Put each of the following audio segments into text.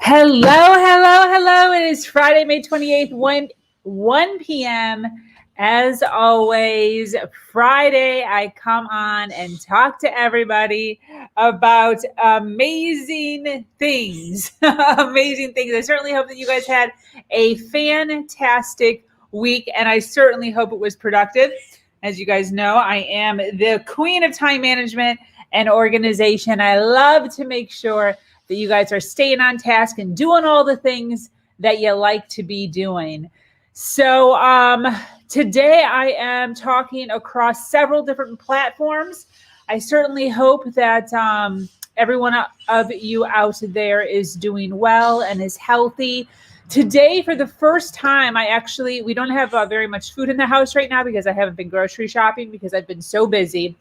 Hello. It is Friday, May 28th, 1 p.m. As always, Friday, I come on and talk to everybody about amazing things. Amazing things. I certainly hope that you guys had a fantastic week, and I certainly hope it was productive. As you guys know, I am the queen of time management and organization. I love to make sure that you guys are staying on task and doing all the things that you like to be doing. So today I am talking across several different platforms. I certainly hope that everyone of you out there is doing well and is healthy. Today, for the first time, we don't have very much food in the house right now because I haven't been grocery shopping because I've been so busy.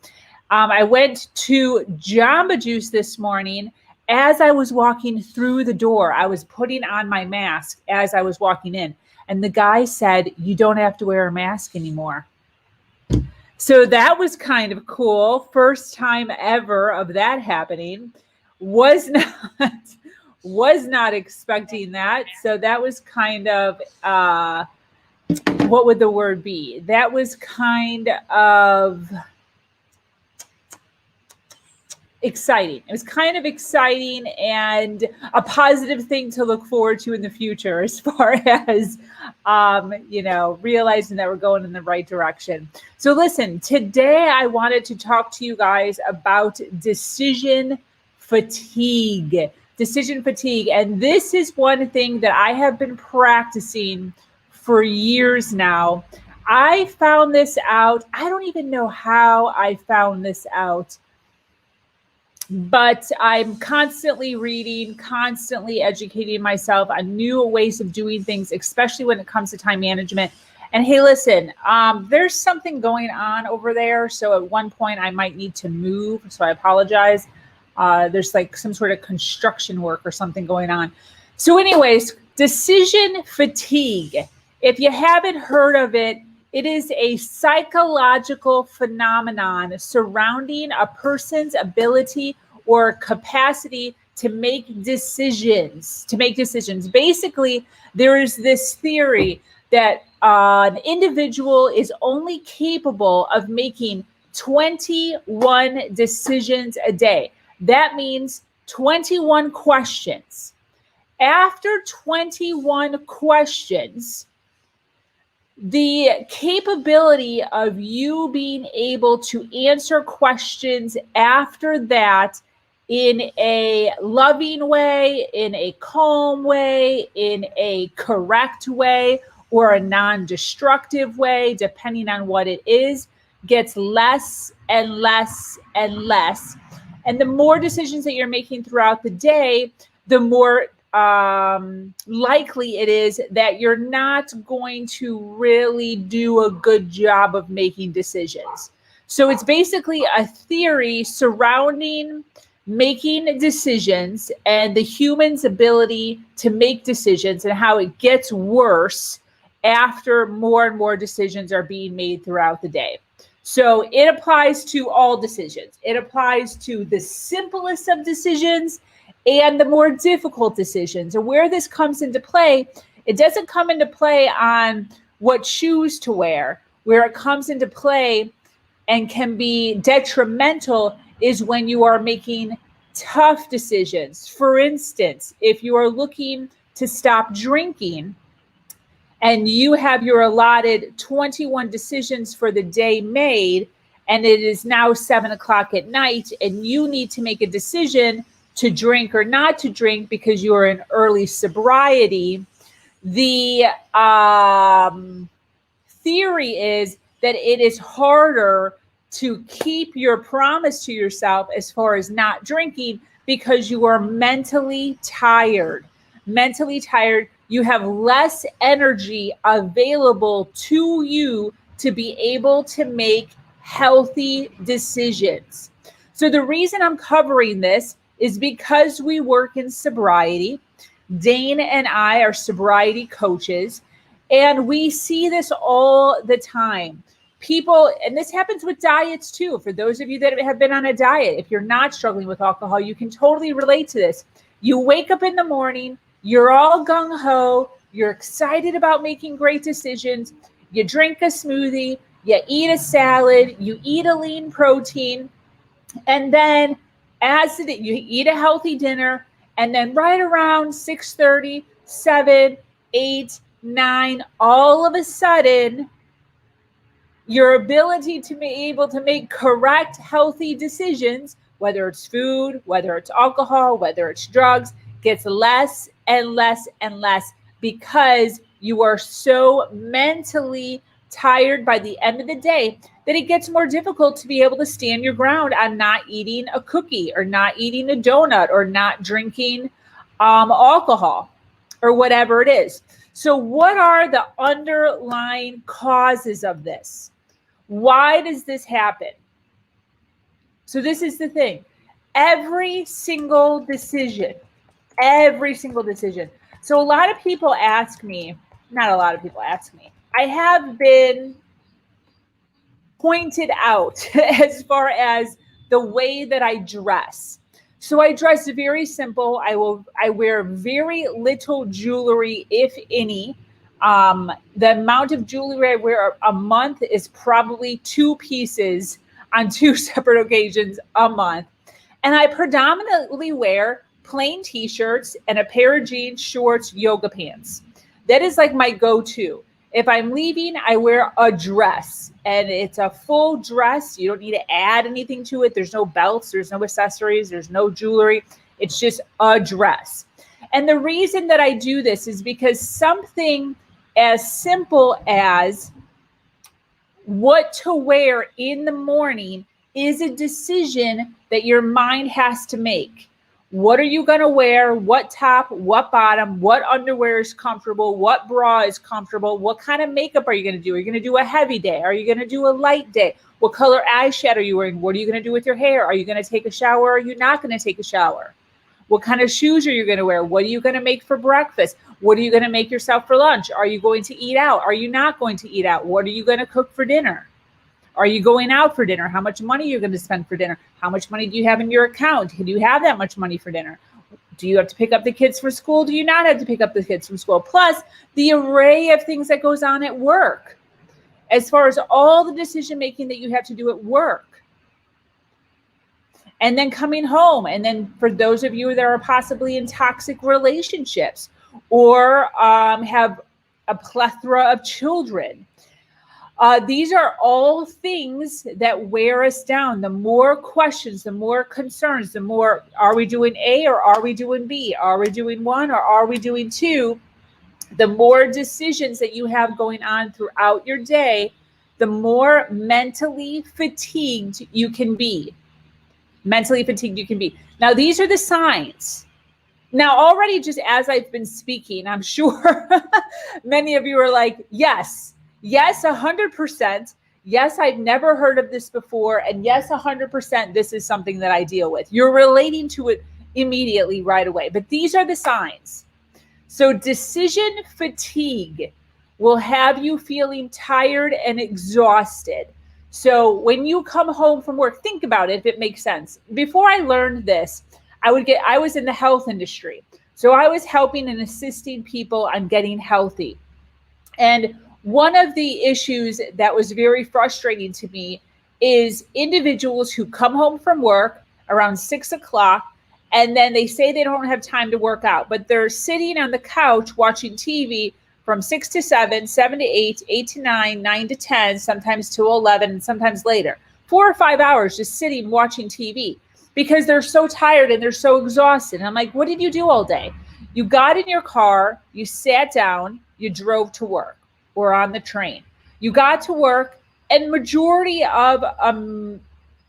I went to Jamba Juice this morning. As I was walking through the door, I was putting on my mask as I was walking in. And the guy said, "You don't have to wear a mask anymore." So that was kind of cool. First time ever of that happening. Was not expecting that. So that was kind of, what would the word be? That was kind of exciting. It was kind of exciting and a positive thing to look forward to in the future as far as, realizing that we're going in the right direction. So listen, today I wanted to talk to you guys about decision fatigue. Decision fatigue. And this is one thing that I have been practicing for years now. I found this out. I don't even know how I found this out. But I'm constantly reading, constantly educating myself on new ways of doing things, especially when it comes to time management. And hey, listen, there's something going on over there. So at one point I might need to move. So I apologize. There's like some sort of construction work or something going on. So anyways, decision fatigue. If you haven't heard of it, it is a psychological phenomenon surrounding a person's ability or capacity to make decisions. Basically, there is this theory that an individual is only capable of making 21 decisions a day. That means 21 questions. After 21 questions, the capability of you being able to answer questions after that in a loving way, in a calm way, in a correct way, or a non-destructive way, depending on what it is, gets less and less and less. And the more decisions that you're making throughout the day, the more likely it is that you're not going to really do a good job of making decisions. So it's basically a theory surrounding making decisions and the human's ability to make decisions and how it gets worse after more and more decisions are being made throughout the day. So it applies to all decisions. It applies to the simplest of decisions and the more difficult decisions. And where this comes into play, it doesn't come into play on what shoes to wear. Where it comes into play and can be detrimental is when you are making tough decisions. For instance, if you are looking to stop drinking and you have your allotted 21 decisions for the day made, and it is now 7:00 at night, and you need to make a decision to drink or not to drink because you are in early sobriety, the theory is that it is harder to keep your promise to yourself as far as not drinking because you are mentally tired. You have less energy available to you to be able to make healthy decisions. So the reason I'm covering this is because we work in sobriety. Dane and I are sobriety coaches, and we see this all the time. People, and this happens with diets too. For those of you that have been on a diet, if you're not struggling with alcohol, you can totally relate to this. You wake up in the morning, You're all gung-ho. You're excited about making great decisions. You drink a smoothie. You eat a salad. You eat a lean protein. And then you eat a healthy dinner. And then right around 6:30, 7, 8, 9, all of a sudden, your ability to be able to make correct, healthy decisions, whether it's food, whether it's alcohol, whether it's drugs, gets less and less and less because you are so mentally tired by the end of the day that it gets more difficult to be able to stand your ground on not eating a cookie or not eating a donut or not drinking alcohol or whatever it is. So what are the underlying causes of this? Why does this happen? So this is the thing. Every single decision. So a lot of people ask me, not a lot of people ask me, I have been pointed out as far as the way that I dress. So I dress very simple. I wear very little jewelry, if any. The amount of jewelry I wear a month is probably 2 pieces on 2 separate occasions a month. And I predominantly wear plain t-shirts and a pair of jeans, shorts, yoga pants. That is like my go-to. If I'm leaving, I wear a dress, and it's a full dress. You don't need to add anything to it. There's no belts, there's no accessories, there's no jewelry. It's just a dress. And the reason that I do this is because something as simple as what to wear in the morning is a decision that your mind has to make. What are you going to wear? What top, what bottom, what underwear is comfortable, what bra is comfortable, what kind of makeup are you going to do? Are you going to do a heavy day? Are you going to do a light day? What color eyeshadow are you wearing? What are you going to do with your hair? Are you going to take a shower or are you not going to take a shower? What kind of shoes are you going to wear? What are you going to make for breakfast? What are you going to make yourself for lunch? Are you going to eat out? Are you not going to eat out? What are you going to cook for dinner? Are you going out for dinner? How much money you're going to spend for dinner? How much money do you have in your account? Do you have that much money for dinner? Do you have to pick up the kids for school? Do you not have to pick up the kids from school? Plus the array of things that goes on at work, as far as all the decision making that you have to do at work. And then coming home. And then for those of you that are possibly in toxic relationships or have a plethora of children, these are all things that wear us down. The more questions, the more concerns, the more, are we doing A or are we doing B? Are we doing 1 or are we doing 2? The more decisions that you have going on throughout your day, the more mentally fatigued you can be. Now, these are the signs. Now, already just as I've been speaking, I'm sure many of you are like, yes, 100%. Yes, I've never heard of this before. And yes, 100%, this is something that I deal with. You're relating to it immediately right away. But these are the signs. So decision fatigue will have you feeling tired and exhausted. So when you come home from work, think about it if it makes sense. Before I learned this, I was in the health industry. So I was helping and assisting people on getting healthy. And one of the issues that was very frustrating to me is individuals who come home from work around 6 o'clock and then they say they don't have time to work out, but they're sitting on the couch watching TV from 6 to 7, 7 to 8, 8 to 9, 9 to 10, sometimes to 11, and sometimes later. 4 or 5 hours just sitting watching TV because they're so tired and they're so exhausted. And I'm like, what did you do all day? You got in your car, you sat down, you drove to work or on the train. You got to work, and majority of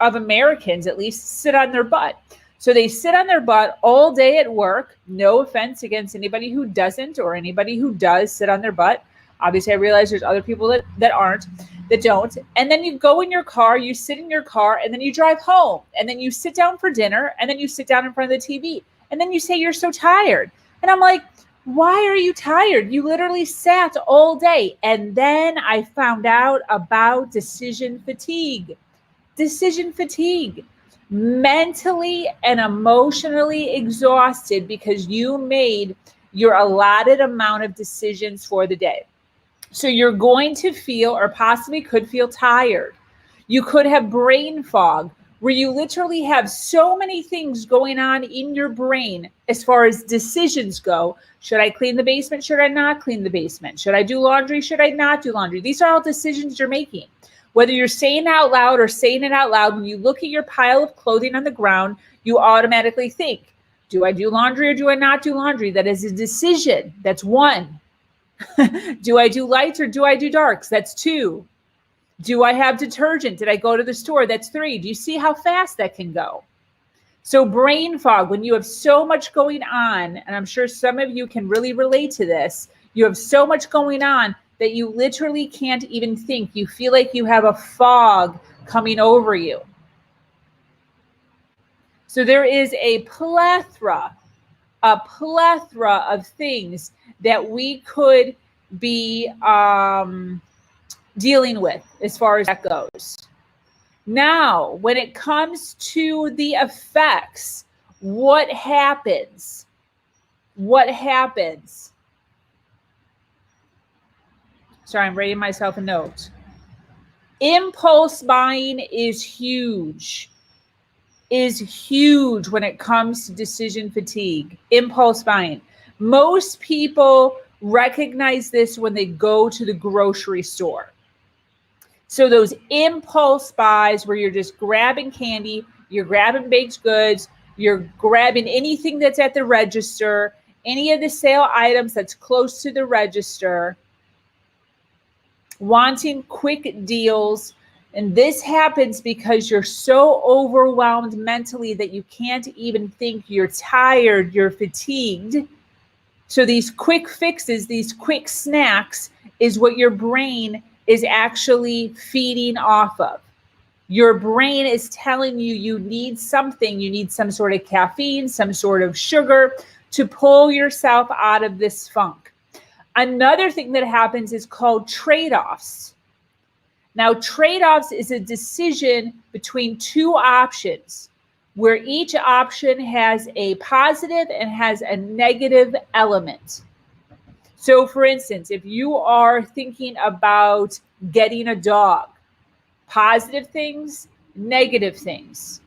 Americans at least sit on their butt. So they sit on their butt all day at work. No offense against anybody who doesn't or anybody who does sit on their butt. Obviously, I realize there's other people that don't. And then you go in your car, you sit in your car, and then you drive home. And then you sit down for dinner, and then you sit down in front of the TV. And then you say you're so tired. And I'm like, why are you tired? You literally sat all day. And then I found out about decision fatigue. Mentally and emotionally exhausted because you made your allotted amount of decisions for the day. So you're going to feel, or possibly could feel, tired. You could have brain fog, where you literally have so many things going on in your brain as far as decisions go. Should I clean the basement? Should I not clean the basement? Should I do laundry? Should I not do laundry? These are all decisions you're making. Whether you're saying it out loud or saying it out loud, when you look at your pile of clothing on the ground, you automatically think, do I do laundry or do I not do laundry? That is a decision. That's one. Do I do lights or do I do darks? That's two. Do I have detergent? Did I go to the store? That's three. Do you see how fast that can go? So brain fog, when you have so much going on, and I'm sure some of you can really relate to this, you have so much going on that you literally can't even think. You feel like you have a fog coming over you. So there is a plethora of things that we could be dealing with as far as that goes. Now, when it comes to the effects, what happens? What happens? Sorry, I'm writing myself a note. Impulse buying is huge when it comes to decision fatigue. Impulse buying. Most people recognize this when they go to the grocery store. So those impulse buys where you're just grabbing candy, you're grabbing baked goods, you're grabbing anything that's at the register, any of the sale items that's close to the register, wanting quick deals. And this happens because you're so overwhelmed mentally that you can't even think. You're tired, you're fatigued. So these quick fixes, these quick snacks is what your brain is actually feeding off of. Your brain is telling you you need something. You need some sort of caffeine, some sort of sugar to pull yourself out of this funk. Another thing that happens is called trade-offs. Now, trade-offs is a decision between two options where each option has a positive and has a negative element. So, for instance, if you are thinking about getting a dog, positive things, negative things.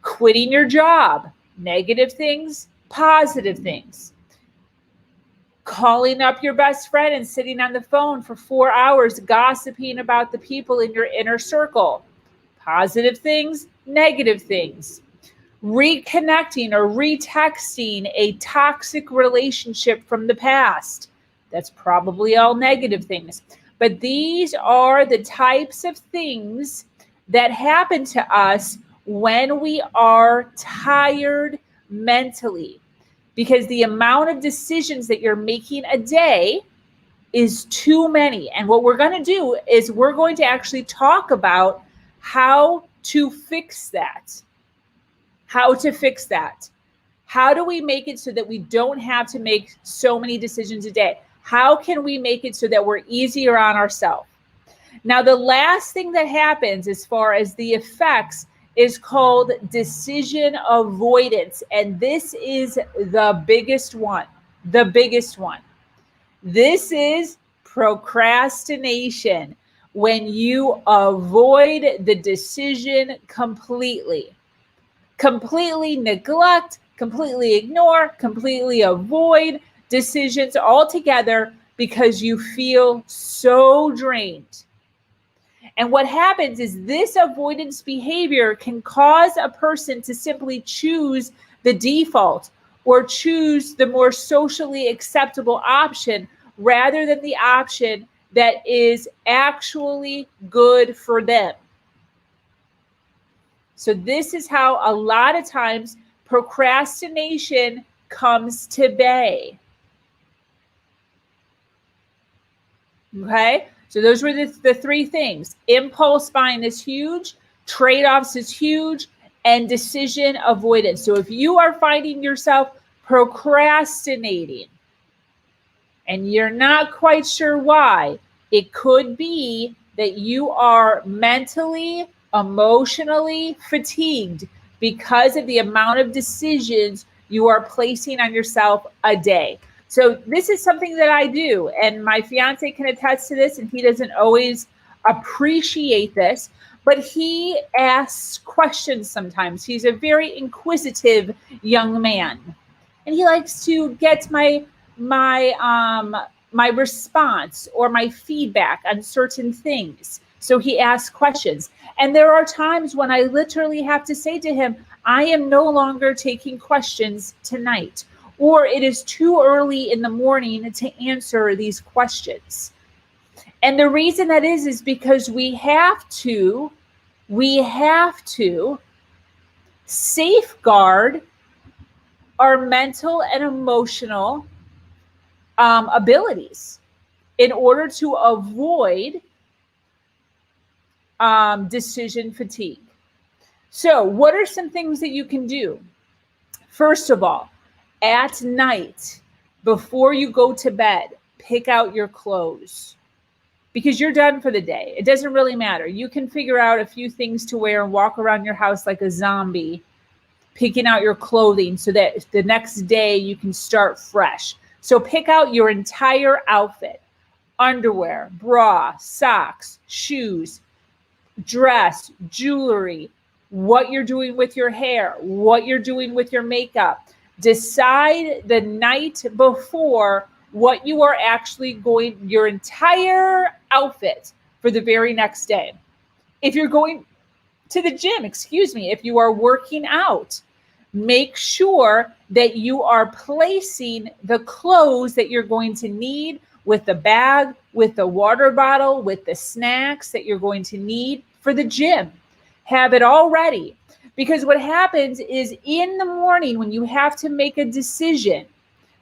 Quitting your job, negative things, positive things. Calling up your best friend and sitting on the phone for 4 hours gossiping about the people in your inner circle. Positive things, negative things. Reconnecting or retexting a toxic relationship from the past. That's probably all negative things. But these are the types of things that happen to us when we are tired mentally. Because the amount of decisions that you're making a day is too many. And what we're going to do is we're going to actually talk about how to fix that. How to fix that. How do we make it so that we don't have to make so many decisions a day? How can we make it so that we're easier on ourselves? Now, the last thing that happens as far as the effects is called decision avoidance. And this is the biggest one. The biggest one. This is procrastination. When you avoid the decision completely. Completely neglect, completely ignore, completely avoid decisions altogether because you feel so drained. And what happens is this avoidance behavior can cause a person to simply choose the default or choose the more socially acceptable option rather than the option that is actually good for them. So this is how a lot of times procrastination comes to bay. Okay? So those were the three things. Impulse buying is huge, trade-offs is huge, and decision avoidance. So if you are finding yourself procrastinating and you're not quite sure why, it could be that you are mentally, emotionally fatigued because of the amount of decisions you are placing on yourself a day. So this is something that I do, and my fiance can attest to this, and he doesn't always appreciate this, but he asks questions sometimes. He's a very inquisitive young man, and he likes to get my response or my feedback on certain things. So he asks questions. And there are times when I literally have to say to him, I am no longer taking questions tonight, or it is too early in the morning to answer these questions. And the reason that is because we have to safeguard our mental and emotional abilities in order to avoid decision fatigue. So what are some things that you can do? First of all, at night, before you go to bed, pick out your clothes, because you're done for the day. It doesn't really matter. You can figure out a few things to wear and walk around your house like a zombie, picking out your clothing so that the next day you can start fresh. So pick out your entire outfit: underwear, bra, socks, shoes, dress, jewelry, what you're doing with your hair, what you're doing with your makeup. Decide the night before what you are actually going, your entire outfit for the very next day. If you're going to the gym, if you are working out, make sure that you are placing the clothes that you're going to need with the bag, with the water bottle, with the snacks that you're going to need for the gym. Have it all ready. Because what happens is in the morning when you have to make a decision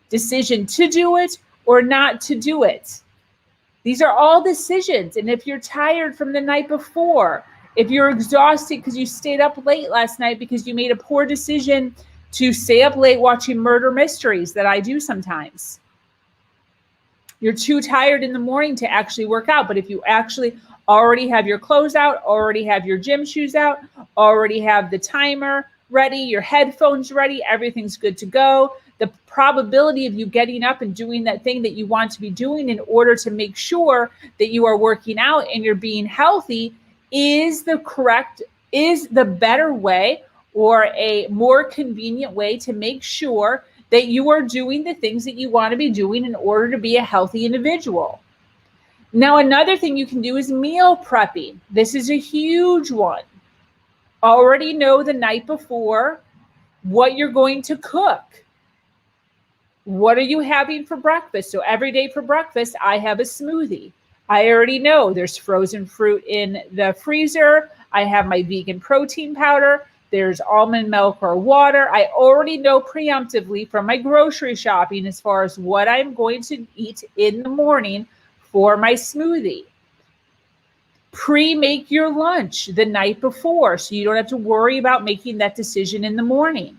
to do it or not to do it. These are all decisions. And if you're tired from the night before, if you're exhausted because you stayed up late last night because you made a poor decision to stay up late watching murder mysteries that I do sometimes, you're too tired in the morning to actually work out. But if you actually already have your clothes out, already have your gym shoes out, already have the timer ready, your headphones ready, everything's good to go, the probability of you getting up and doing that thing that you want to be doing in order to make sure that you are working out and you're being healthy is the better way, or a more convenient way to make sure that you are doing the things that you want to be doing in order to be a healthy individual. Now, another thing you can do is meal prepping. This is a huge one. Already know the night before what you're going to cook. What are you having for breakfast? So every day for breakfast, I have a smoothie. I already know there's frozen fruit in the freezer. I have my vegan protein powder. There's almond milk or water. I already know preemptively from my grocery shopping as far as what I'm going to eat in the morning for my smoothie. Pre-make your lunch the night before so you don't have to worry about making that decision in the morning.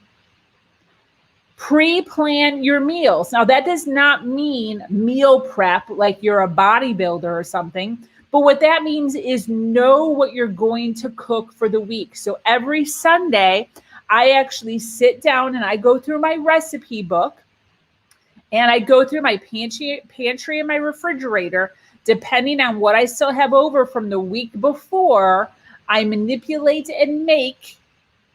Pre-plan your meals. Now, that does not mean meal prep like you're a bodybuilder or something, but what that means is know what you're going to cook for the week. So every Sunday, I actually sit down and I go through my recipe book and I go through my pantry and my refrigerator. Depending on what I still have over from the week before, I manipulate and make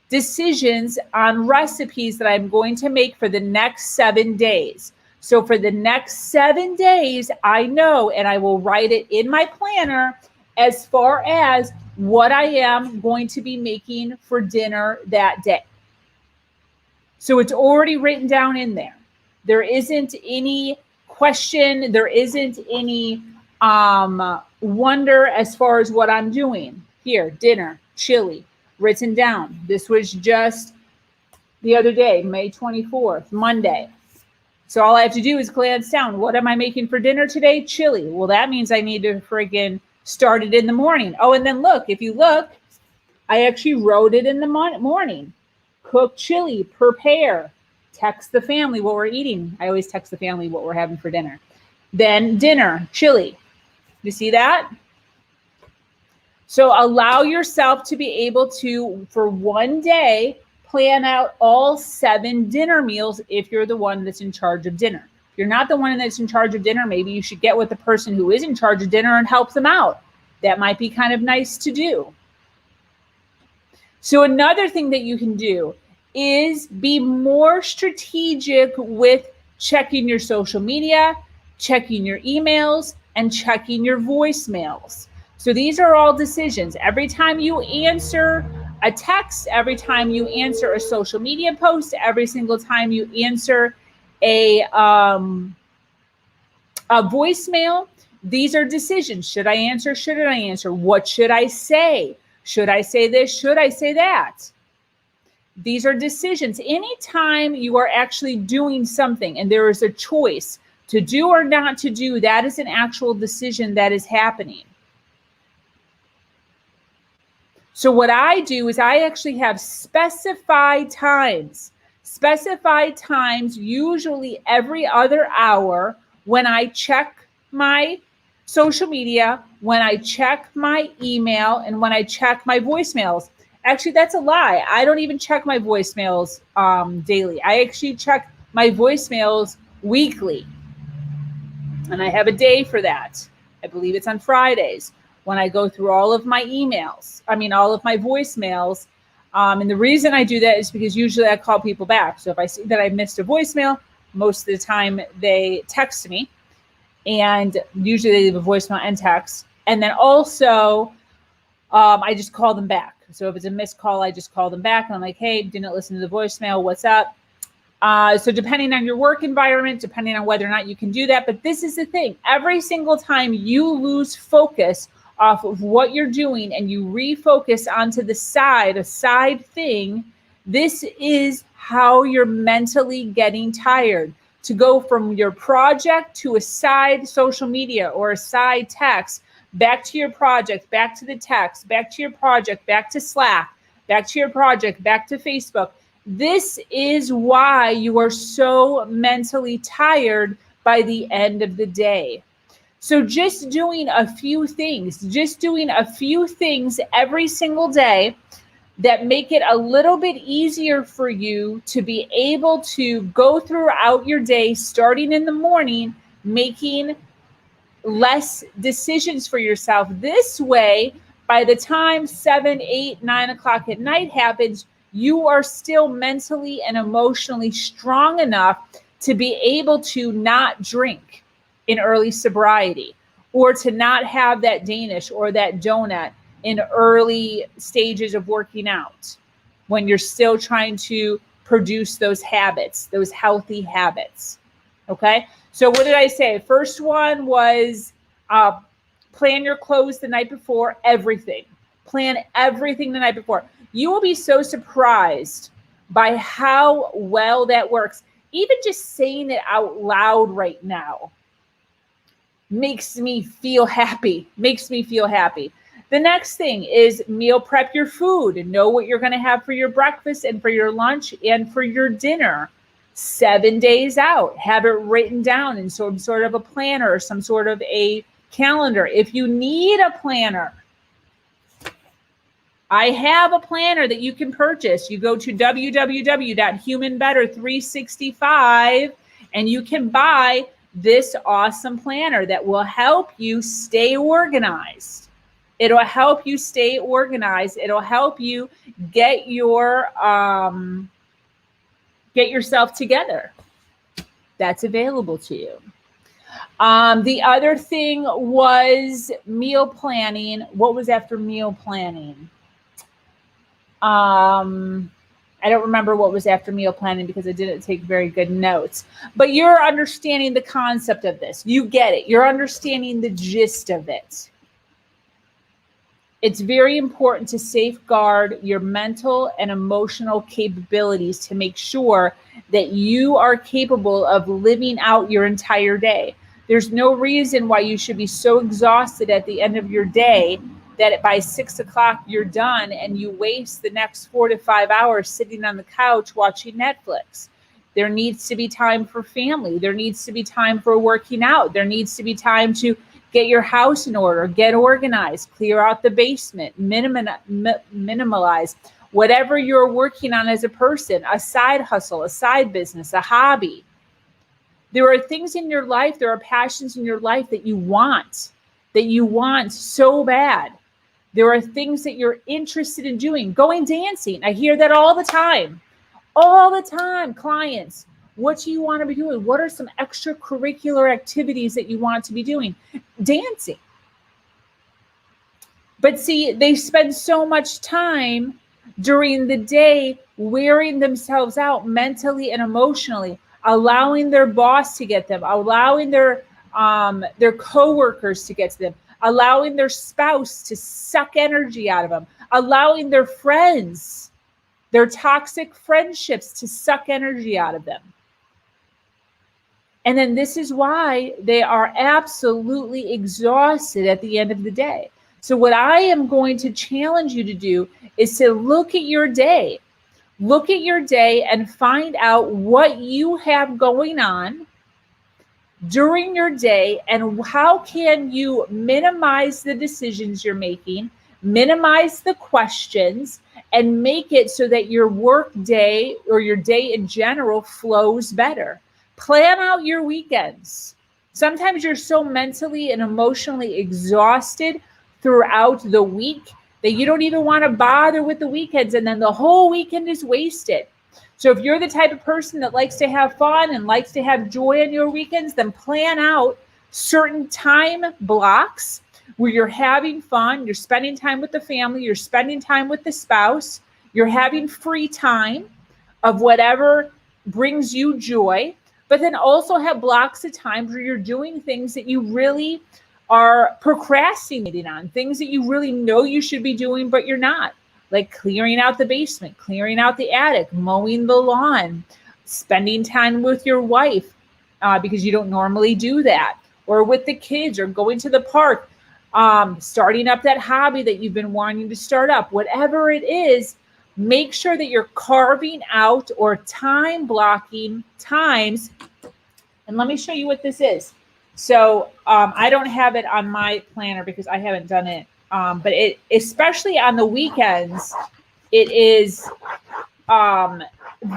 decisions on recipes that I'm going to make for the next 7 days. So for the next 7 days, I know, and I will write it in my planner as far as what I am going to be making for dinner that day. So it's already written down in there. There isn't any question. There isn't any wonder as far as what I'm doing. Here, dinner, chili, written down. This was just the other day, May 24th, Monday. So all I have to do is glance down. What am I making for dinner today? Chili. Well, that means I need to friggin' start it in the morning. Oh, and then look, if you look, I actually wrote it in the morning. Cook chili, prepare, text the family what we're eating. I always text the family what we're having for dinner. Then dinner, chili. You see that? So allow yourself to be able to, for one day, plan out all 7 dinner meals if you're the one that's in charge of dinner. If You're not the one that's in charge of dinner. Maybe you should get with the person who is in charge of dinner and help them out. That might be kind of nice to do. So another thing that you can do is be more strategic with checking your social media, checking your emails, and checking your voicemails. So these are all decisions. Every time you answer a text, every time you answer a social media post, every single time you answer a voicemail, these are decisions. Should I answer? Shouldn't I answer? What should I say? Should I say this? Should I say that? These are decisions. Anytime you are actually doing something and there is a choice to do or not to do, that is an actual decision that is happening. So what I do is I actually have specified times, usually every other hour, when I check my social media, when I check my email, and when I check my voicemails. Actually, that's a lie. I don't even check my voicemails daily. I actually check my voicemails weekly. And I have a day for that. I believe it's on Fridays when I go through all of my all of my voicemails. And the reason I do that is because usually I call people back. So if I see that I missed a voicemail, most of the time they text me. And usually they leave a voicemail and text. And then also, I just call them back. So if it's a missed call, I just call them back. And I'm like, hey, didn't listen to the voicemail. What's up? So depending on your work environment, depending on whether or not you can do that. But this is the thing. Every single time you lose focus off of what you're doing and you refocus onto a side thing, this is how you're mentally getting tired. To go from your project to a side social media or a side text, back to your project, back to the text, back to your project, back to Slack, back to your project, back to Facebook. This is why you are so mentally tired by the end of the day. So just doing a few things every single day that make it a little bit easier for you to be able to go throughout your day, starting in the morning, making less decisions for yourself. This way, by the time 7, 8, 9 o'clock at night happens, you are still mentally and emotionally strong enough to be able to not drink in early sobriety, or to not have that Danish or that donut in early stages of working out, when you're still trying to produce those habits, those healthy habits. Okay. So what did I say? First one was plan your clothes the night before, everything. Plan everything the night before. You will be so surprised by how well that works. Even just saying it out loud right now makes me feel happy. The next thing is meal prep your food and know what you're going to have for your breakfast and for your lunch and for your dinner 7 days out. Have it written down in some sort of a planner or some sort of a calendar. If you need a planner, I have a planner that you can purchase. You go to www.humanbetter365 and you can buy this awesome planner that will help you stay organized. It'll help you stay organized. It'll help you get yourself together. That's available to you. The other thing was meal planning. What was after meal planning? I don't remember what was after meal planning because I didn't take very good notes. But you're understanding the concept of this. You get it. You're understanding the gist of it. It's very important to safeguard your mental and emotional capabilities to make sure that you are capable of living out your entire day. There's no reason why you should be so exhausted at the end of your day that by 6 o'clock you're done and you waste the next 4 to 5 hours sitting on the couch watching Netflix. There needs to be time for family. There needs to be time for working out. There needs to be time to get your house in order, get organized, clear out the basement, minimalize whatever you're working on as a person, a side hustle, a side business, a hobby. There are things in your life, there are passions in your life that you want so bad. There are things that you're interested in doing. Going dancing. I hear that all the time. All the time, clients. What do you want to be doing? What are some extracurricular activities that you want to be doing? Dancing. But see, they spend so much time during the day wearing themselves out mentally and emotionally, allowing their boss to get them, allowing their coworkers to get to them, allowing their spouse to suck energy out of them, allowing their friends, their toxic friendships to suck energy out of them. And then this is why they are absolutely exhausted at the end of the day. So what I am going to challenge you to do is to look at your day. Look at your day and find out what you have going on during your day and how can you minimize the decisions you're making, minimize the questions, and make it so that your work day or your day in general flows better. Plan out your weekends. Sometimes you're so mentally and emotionally exhausted throughout the week that you don't even want to bother with the weekends, and then the whole weekend is wasted. So if you're the type of person that likes to have fun and likes to have joy on your weekends, then plan out certain time blocks where you're having fun, you're spending time with the family, you're spending time with the spouse, you're having free time of whatever brings you joy, but then also have blocks of time where you're doing things that you really are procrastinating on, things that you really know you should be doing, but you're not. Like clearing out the basement, clearing out the attic, mowing the lawn, spending time with your wife because you don't normally do that, or with the kids, or going to the park, starting up that hobby that you've been wanting to start up. Whatever it is, make sure that you're carving out or time blocking times. And let me show you what this is. So I don't have it on my planner because I haven't done it. But it, especially on the weekends, it is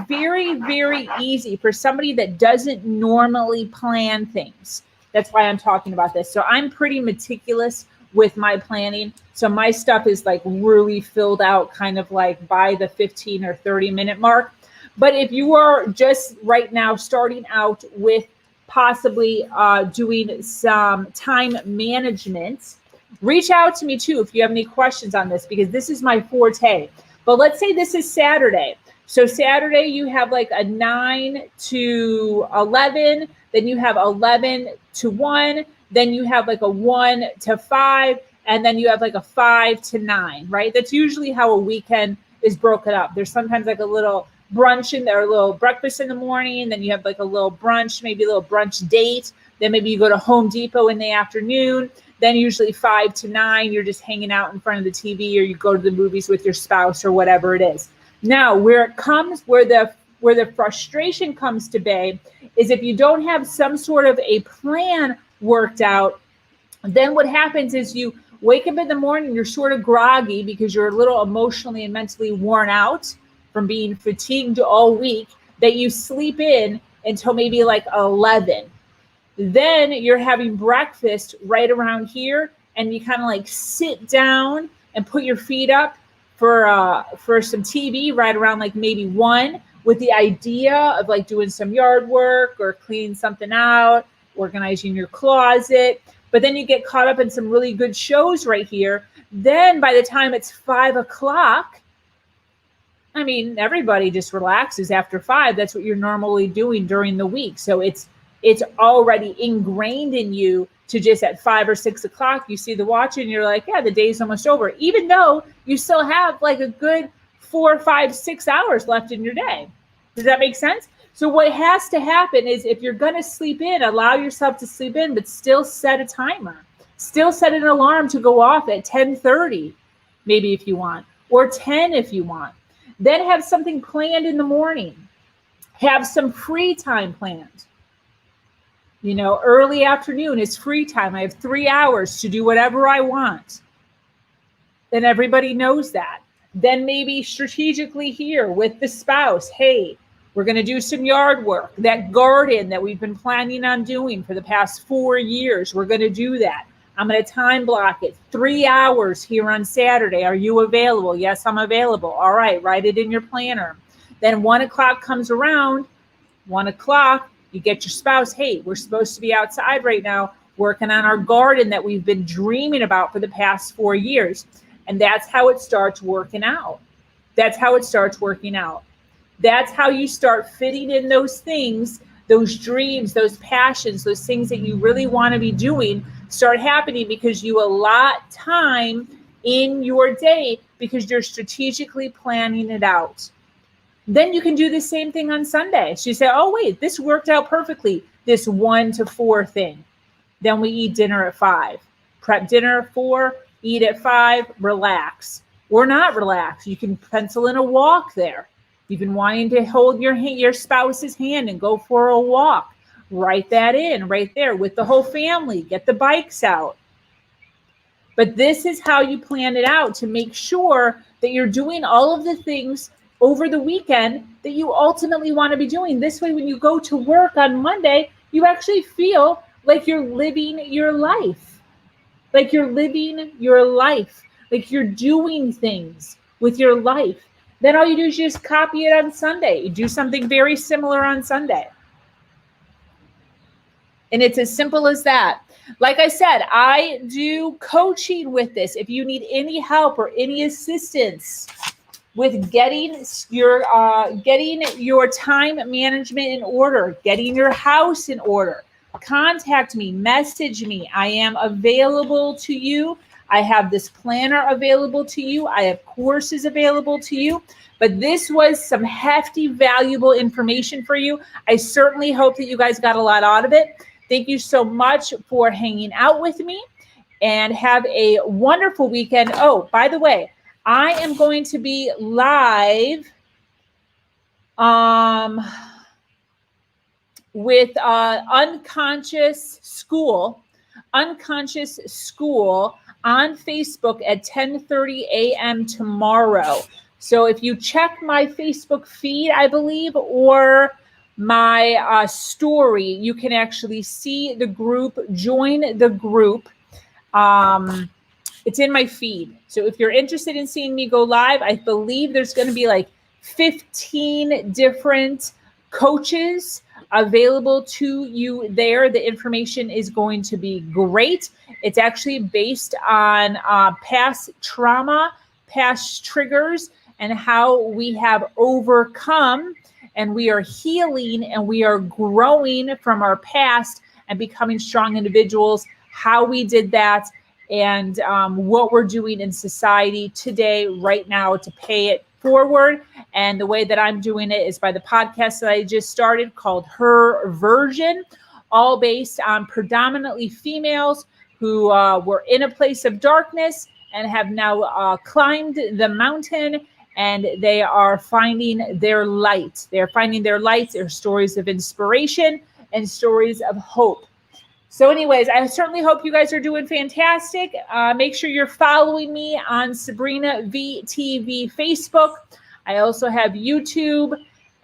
very, very easy for somebody that doesn't normally plan things. That's why I'm talking about this. So I'm pretty meticulous with my planning. So my stuff is like really filled out kind of like by the 15 or 30 minute mark. But if you are just right now starting out with possibly doing some time management, reach out to me too if you have any questions on this, because this is my forte. But let's say this is Saturday. So Saturday you have like a 9 to 11, then you have 11 to 1, then you have like a 1 to 5, and then you have like a 5 to 9, right? That's usually how a weekend is broken up. There's sometimes like a little brunch in there, a little breakfast in the morning, then you have like a little brunch, maybe a little brunch date, then maybe you go to Home Depot in the afternoon. Then usually 5 to 9, you're just hanging out in front of the TV, or you go to the movies with your spouse or whatever it is. Now, where the frustration comes to bay is if you don't have some sort of a plan worked out, then what happens is you wake up in the morning, you're sort of groggy because you're a little emotionally and mentally worn out from being fatigued all week, that you sleep in until maybe like 11. Then you're having breakfast right around here, and you kind of like sit down and put your feet up for some TV right around like maybe 1, with the idea of like doing some yard work or cleaning something out, organizing your closet. But then you get caught up in some really good shows right here. Then by the time it's 5 o'clock, I mean, everybody just relaxes after 5. That's what you're normally doing during the week. So it's already ingrained in you to just at 5 or 6 o'clock, you see the watch and you're like, yeah, the day's almost over, even though you still have like a good 4, 5, 6 hours left in your day. Does that make sense? So what has to happen is, if you're going to sleep in, allow yourself to sleep in, but still set a timer. Still set an alarm to go off at 10:30, maybe if you want, or 10 if you want. Then have something planned in the morning. Have some free time planned. You know, early afternoon is free time. I have 3 hours to do whatever I want. And everybody knows that. Then maybe strategically here with the spouse, hey, We're going to do some yard work. That garden that we've been planning on doing for the past 4 years, we're going to do that. I'm going to time block it. 3 hours here on Saturday. Are you available? Yes, I'm available. All right, write it in your planner. Then 1 o'clock comes around. 1 o'clock, you get your spouse. Hey, we're supposed to be outside right now working on our garden that we've been dreaming about for the past 4 years. And that's how it starts working out. That's how it starts working out. That's how you start fitting in those things, those dreams, those passions, those things that you really want to be doing start happening because you allot time in your day because you're strategically planning it out. Then you can do the same thing on Sunday. So you say, oh, wait, this worked out perfectly, this 1 to 4 thing. Then we eat dinner at 5. Prep dinner at 4, eat at 5, relax. Or not relax. You can pencil in a walk there. You've been wanting to hold your spouse's hand and go for a walk. Write that in right there with the whole family. Get the bikes out. But this is how you plan it out to make sure that you're doing all of the things over the weekend that you ultimately want to be doing. This way, when you go to work on Monday, you actually feel like you're living your life. Like you're living your life. Like you're doing things with your life. Then all you do is just copy it on Sunday. You do something very similar on Sunday. And it's as simple as that. Like I said, I do coaching with this. If you need any help or any assistance with getting your time management in order, getting your house in order, contact me, message me. I am available to you. I have this planner available to you. I have courses available to you. But this was some hefty, valuable information for you. I certainly hope that you guys got a lot out of it. Thank you so much for hanging out with me and have a wonderful weekend. Oh, by the way, I am going to be live with Unconscious School on Facebook at 10:30 a.m. tomorrow. So if you check my Facebook feed, I believe, or my story, you can actually see the group, join the group. It's in my feed. So if you're interested in seeing me go live, I believe there's going to be like 15 different coaches available to you there. The information is going to be great. It's actually based on past trauma, past triggers, and how we have overcome, and we are healing, and we are growing from our past and becoming strong individuals, how we did that, and what we're doing in society today, right now, to pay it forward. And the way that I'm doing it is by the podcast that I just started called Her Version, all based on predominantly females who were in a place of darkness and have now climbed the mountain, and they are finding their light. They're finding their light. They're stories of inspiration and stories of hope. So anyways, I certainly hope you guys are doing fantastic. Make sure you're following me on Sabrina VTV Facebook. I also have YouTube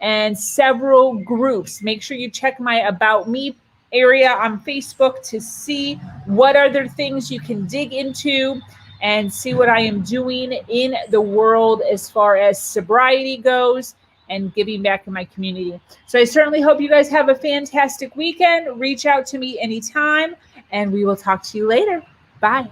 and several groups. Make sure you check my About Me area on Facebook to see what other things you can dig into and see what I am doing in the world as far as sobriety goes and giving back in my community. So I certainly hope you guys have a fantastic weekend. Reach out to me anytime, and we will talk to you later. Bye.